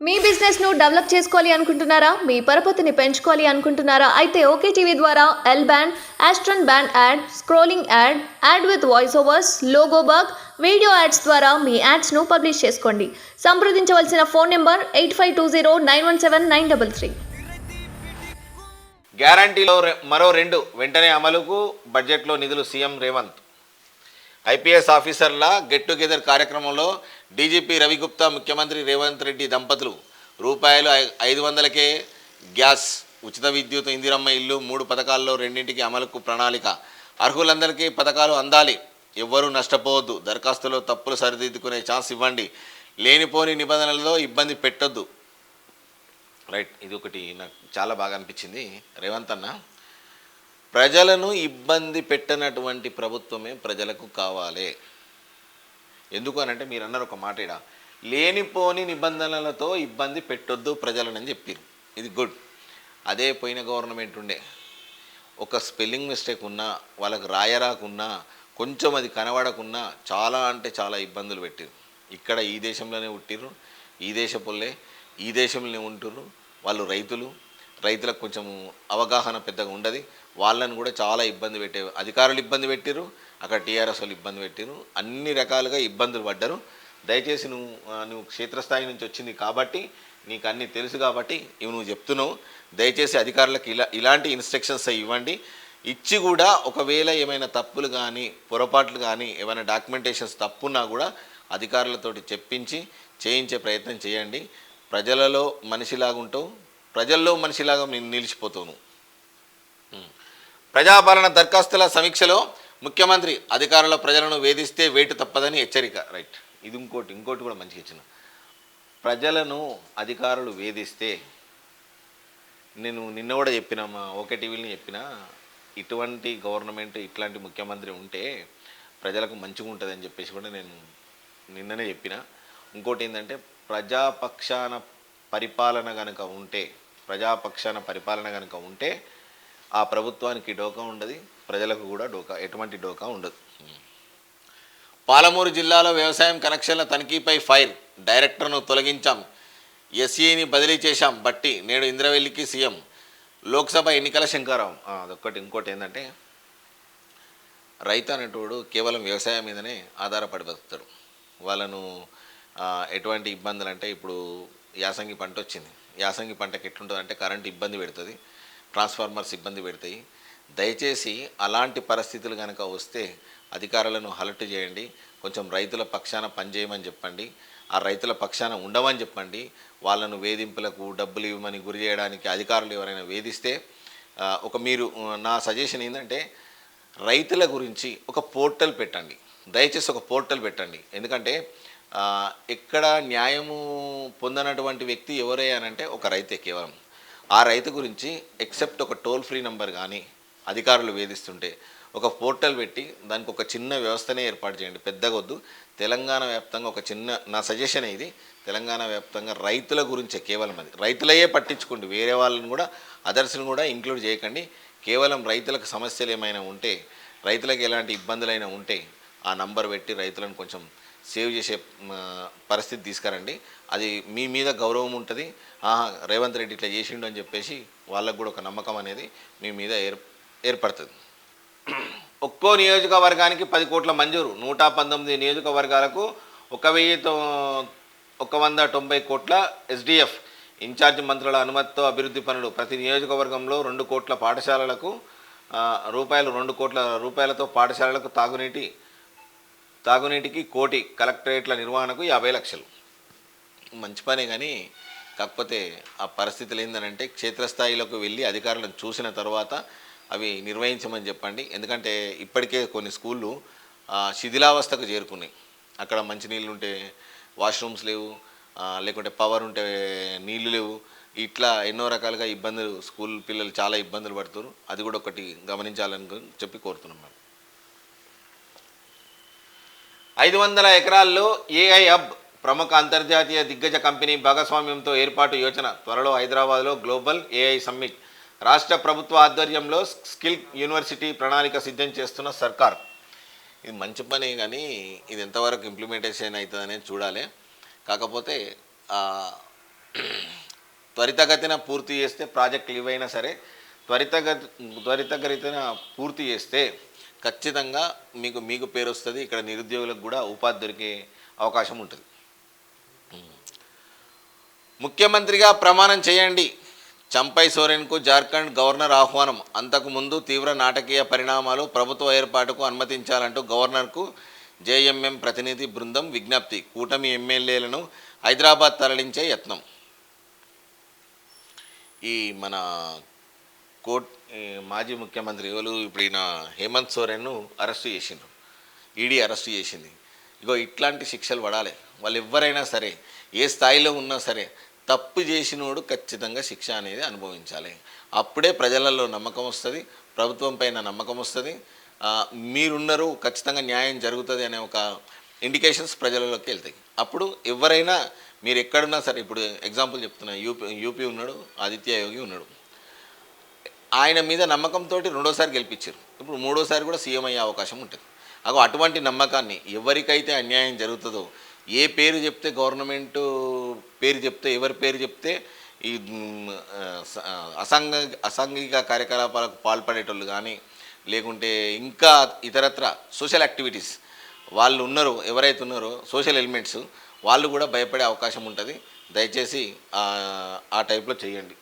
మీ business ను develop చేసుకోవాలి అనుకుంటున్నారా? మీ పరపతిని పెంచుకోవాలి అనుకుంటున్నారా? అయితే ఓకే టీవీ ద్వారా L band, aston band ad, scrolling ad, ad with voice overs, logo bug, video ads ద్వారా మీ యాడ్స్ ను పబ్లిష్ చేసుకోండి. సంప్రదించవలసిన ఫోన్ నెంబర్ 8520917933. గ్యారంటీలో మరో 2 వెంటనే అమలుకు బడ్జెట్లో నిధులు. సీఎం రేవంత్. ఐపీఎస్ ఆఫీసర్ల గెట్ టుగెదర్ కార్యక్రమంలో డీజీపీ రవిగుప్తా, ముఖ్యమంత్రి రేవంత్ రెడ్డి దంపతులు రూపాయలు 500కే గ్యాస్, ఉచిత విద్యుత్, ఇందిరమ్మ ఇల్లు 3 పథకాల్లో 2ంటికి అమలుకు ప్రణాళిక. అర్హులందరికీ పథకాలు అందాలి, ఎవ్వరూ నష్టపోవద్దు, దరఖాస్తులో తప్పులు సరిదిద్దుకునే ఛాన్స్ ఇవ్వండి, లేనిపోని నిబంధనలతో ఇబ్బంది పెట్టొద్దు. రైట్, ఇది ఒకటి నాకు చాలా బాగా అనిపించింది. రేవంత్ అన్న, ప్రజలను ఇబ్బంది పెట్టనటువంటి ప్రభుత్వమే ప్రజలకు కావాలి. ఎందుకు అనంటే మీరు అన్నారు ఒక మాట, ఇడ లేనిపోని నిబంధనలతో ఇబ్బంది పెట్టొద్దు ప్రజలనని చెప్పారు. ఇది గుడ్. అదే పోయిన గవర్నమెంట్ ఉండే, ఒక స్పెల్లింగ్ మిస్టేక్ ఉన్నా, వాళ్ళకి రాయరాకున్నా, కొంచెం అది కనబడకున్నా చాలా అంటే చాలా ఇబ్బందులు పెట్టారు. ఇక్కడ ఈ దేశంలోనే పుట్టిర్రు, ఈ దేశపుల్లే ఈ దేశంలోనే ఉంటుర్రు. వాళ్ళు రైతులకు కొంచెం అవగాహన పెద్దగా ఉండదు. వాళ్ళని కూడా చాలా ఇబ్బంది పెట్టే అధికారులు ఇబ్బంది పెట్టిరు, అక్కడ టీఆర్ఎస్ వాళ్ళు ఇబ్బంది పెట్టిరు, అన్ని రకాలుగా ఇబ్బందులు పడ్డారు. దయచేసి నువ్వు క్షేత్రస్థాయి నుంచి వచ్చింది కాబట్టి నీకు అన్నీ తెలుసు కాబట్టి ఇవి నువ్వు చెప్తున్నావు. దయచేసి అధికారులకు ఇలాంటి ఇన్స్ట్రక్షన్స్ ఇవ్వండి. ఇచ్చి కూడా ఒకవేళ ఏమైనా తప్పులు కానీ పొరపాట్లు కానీ ఏమైనా డాక్యుమెంటేషన్స్ తప్పున్నా కూడా అధికారులతోటి చెప్పించి చేయించే ప్రయత్నం చేయండి. ప్రజలలో మనిషిలాగా ఉంటావు, ప్రజల్లో మనిషిలాగా నిలిచిపోతావు. ప్రజాపాలన దరఖాస్తుల సమీక్షలో ముఖ్యమంత్రి అధికారుల ప్రజలను వేధిస్తే వేటు తప్పదని హెచ్చరిక. రైట్, ఇది ఇంకోటి కూడా మంచిగా ఇచ్చిన. ప్రజలను అధికారులు వేధిస్తే, నేను నిన్న కూడా చెప్పిన, మా ఓకే టీవీని చెప్పిన, ఇటువంటి గవర్నమెంట్ ఇట్లాంటి ముఖ్యమంత్రి ఉంటే ప్రజలకు మంచిగా ఉంటుంది అని చెప్పేసి కూడా నేను నిన్ననే చెప్పిన. ఇంకోటి ఏంటంటే, ప్రజాపక్షాన పరిపాలన కనుక ఉంటే ఆ ప్రభుత్వానికి డోకా ఉండదు, ప్రజలకు కూడా ఎటువంటి డోకా ఉండదు. పాలమూరు జిల్లాలో వ్యవసాయం కనెక్షన్ల తనిఖీపై ఫైర్. డైరెక్టర్ను తొలగించాం, ఎస్ఈని బదిలీ చేశాం బట్టి. నేడు ఇంద్రవెల్లికి సీఎం. లోక్సభ ఎన్నికల శంకారావం. అదొక్కటి. ఇంకోటి ఏంటంటే, రైతు అనేటోడు కేవలం వ్యవసాయం మీదనే ఆధారపడి బతుకుతాడు. వాళ్ళను ఎటువంటి ఇబ్బందులు అంటే, ఇప్పుడు యాసంగి పంట వచ్చింది, యాసంగి పంటకి ఎట్లుంటుంది అంటే కరెంట్ ఇబ్బంది పెడుతుంది, ట్రాన్స్ఫార్మర్స్ ఇబ్బంది పెడతాయి. దయచేసి అలాంటి పరిస్థితులు కనుక వస్తే అధికారులను అలర్ట్ చేయండి, కొంచెం రైతుల పక్షాన పనిచేయమని చెప్పండి, ఆ రైతుల పక్షాన ఉండమని చెప్పండి. వాళ్ళను వేధింపులకు డబ్బులు ఇవ్వమని గురి చేయడానికి అధికారులు ఎవరైనా వేధిస్తే మీరు నా సజెషన్ ఏంటంటే, రైతుల గురించి ఒక పోర్టల్ పెట్టండి, దయచేసి ఒక పోర్టల్ పెట్టండి. ఎందుకంటే ఎక్కడ న్యాయము పొందనటువంటి వ్యక్తి ఎవరయ్యానంటే ఒక రైతే కేవలం. ఆ రైతు గురించి ఎక్సెప్ట్ ఒక టోల్ ఫ్రీ నెంబర్ కానీ అధికారులు వేధిస్తుంటే ఒక పోర్టల్ పెట్టి దానికి ఒక చిన్న వ్యవస్థనే ఏర్పాటు చేయండి, పెద్దగా వద్దు. తెలంగాణ వ్యాప్తంగా ఒక చిన్న, నా సజెషన్ ఇది, తెలంగాణ వ్యాప్తంగా రైతుల గురించే కేవలం, అది రైతులయే పట్టించుకోండి, వేరే వాళ్ళని కూడా అదర్స్ని కూడా ఇంక్లూడ్ చేయకండి. కేవలం రైతులకు సమస్యలు ఏమైనా ఉంటే, రైతులకు ఎలాంటి ఇబ్బందులైనా ఉంటే ఆ నంబర్ పెట్టి రైతులను కొంచెం సేవ్ చేసే పరిస్థితి తీసుకురండి. అది మీ మీద గౌరవం ఉంటుంది. రేవంత్ రెడ్డి ఇట్లా చేసిండు అని చెప్పేసి వాళ్ళకు కూడా ఒక నమ్మకం అనేది మీ మీద ఏర్పడుతుంది. ఒక్కో నియోజకవర్గానికి 10 కోట్ల మంజూరు. 119 నియోజకవర్గాలకు 190 కోట్ల ఎస్డిఎఫ్. ఇన్ఛార్జి మంత్రుల అనుమతితో అభివృద్ధి పనులు. ప్రతి నియోజకవర్గంలో 2 కోట్ల పాఠశాలలకు 2 కోట్ల రూపాయలతో పాఠశాలలకు తాగునీటికి 1 కోటి, కలెక్టరేట్ల నిర్వహణకు 50 లక్షలు. మంచి పనే, కానీ కాకపోతే ఆ పరిస్థితులు ఏంటంటే క్షేత్రస్థాయిలోకి వెళ్ళి అధికారులను చూసిన తర్వాత అవి నిర్వహించమని చెప్పండి. ఎందుకంటే ఇప్పటికే కొన్ని స్కూళ్ళు శిథిలావస్థకు చేరుకున్నాయి. అక్కడ మంచినీళ్ళు ఉంటే వాష్రూమ్స్ లేవు, లేకుంటే పవర్ ఉంటే నీళ్లు లేవు, ఇట్లా ఎన్నో రకాలుగా ఇబ్బందులు, స్కూల్ పిల్లలు చాలా ఇబ్బందులు పడుతున్నారు. అది కూడా ఒకటి గమనించాలని చెప్పి కోరుతున్నాం. 500 ఎకరాల్లో ఏఐ హబ్. ప్రముఖ అంతర్జాతీయ దిగ్గజ కంపెనీ భాగస్వామ్యంతో ఏర్పాటు యోచన. త్వరలో హైదరాబాద్లో గ్లోబల్ ఏఐ సమ్మిట్. రాష్ట్ర ప్రభుత్వ ఆధ్వర్యంలో స్కిల్ యూనివర్సిటీ ప్రణాళిక సిద్ధం చేస్తున్న సర్కార్. ఇది మంచి పనే, కానీ ఇది ఎంతవరకు ఇంప్లిమెంటేషన్ అవుతుంది అనేది చూడాలి. కాకపోతే త్వరితగతిన పూర్తి చేస్తే ప్రాజెక్టులు ఏవైనా సరే త్వరితగతిన పూర్తి చేస్తే ఖచ్చితంగా మీకు పేరు వస్తుంది. ఇక్కడ నిరుద్యోగులకు కూడా ఉపాధి దొరికే అవకాశం ఉంటుంది. ముఖ్యమంత్రిగా ప్రమాణం చేయండి. చంపై సోరెన్కు జార్ఖండ్ గవర్నర్ ఆహ్వానం. అంతకుముందు తీవ్ర నాటకీయ పరిణామాలు, ప్రభుత్వ ఏర్పాటుకు అనుమతించాలంటూ గవర్నర్కు జేఎంఎం ప్రతినిధి బృందం విజ్ఞప్తి. కూటమి ఎమ్మెల్యేలను హైదరాబాద్ తరలించే యత్నం. ఈ మన మాజీ ముఖ్యమంత్రి ఇప్పుడు ఈయన హేమంత్ సోరెన్ను అరెస్టు చేసిండ్రు. ఈడీ అరెస్టు చేసింది. ఇగో ఇట్లాంటి శిక్షలు పడాలి. వాళ్ళు ఎవరైనా సరే, ఏ స్థాయిలో ఉన్నా సరే, తప్పు చేసినోడు ఖచ్చితంగా శిక్ష అనేది అనుభవించాలి. అప్పుడే ప్రజలలో నమ్మకం వస్తుంది, ప్రభుత్వం పైన నమ్మకం వస్తుంది. మీరున్నారు, ఖచ్చితంగా న్యాయం జరుగుతుంది అనే ఒక ఇండికేషన్స్ ప్రజలలోకి వెళ్తాయి. అప్పుడు ఎవరైనా మీరు ఎక్కడున్నా సరే, ఇప్పుడు ఎగ్జాంపుల్ చెప్తున్నా, యూపీ ఉన్నాడు, ఆదిత్య యోగి ఉన్నాడు. ఆయన మీద నమ్మకంతో రెండోసారి గెలిపించారు. ఇప్పుడు మూడోసారి కూడా సీఎం అయ్యే అవకాశం ఉంటుంది. అటువంటి నమ్మకాన్ని, ఎవరికైతే అన్యాయం జరుగుతుందో, ఏ పేరు చెప్తే, గవర్నమెంట్ పేరు చెప్తే, ఎవరి పేరు చెప్తే ఈ అసాంఘిక కార్యకలాపాలకు పాల్పడేటోళ్ళు కానీ, లేకుంటే ఇంకా ఇతరత్ర సోషల్ యాక్టివిటీస్ వాళ్ళు ఉన్నారో, ఎవరైతే ఉన్నారో సోషల్ ఎలిమెంట్స్, వాళ్ళు కూడా భయపడే అవకాశం ఉంటుంది. దయచేసి ఆ టైప్లో చేయండి.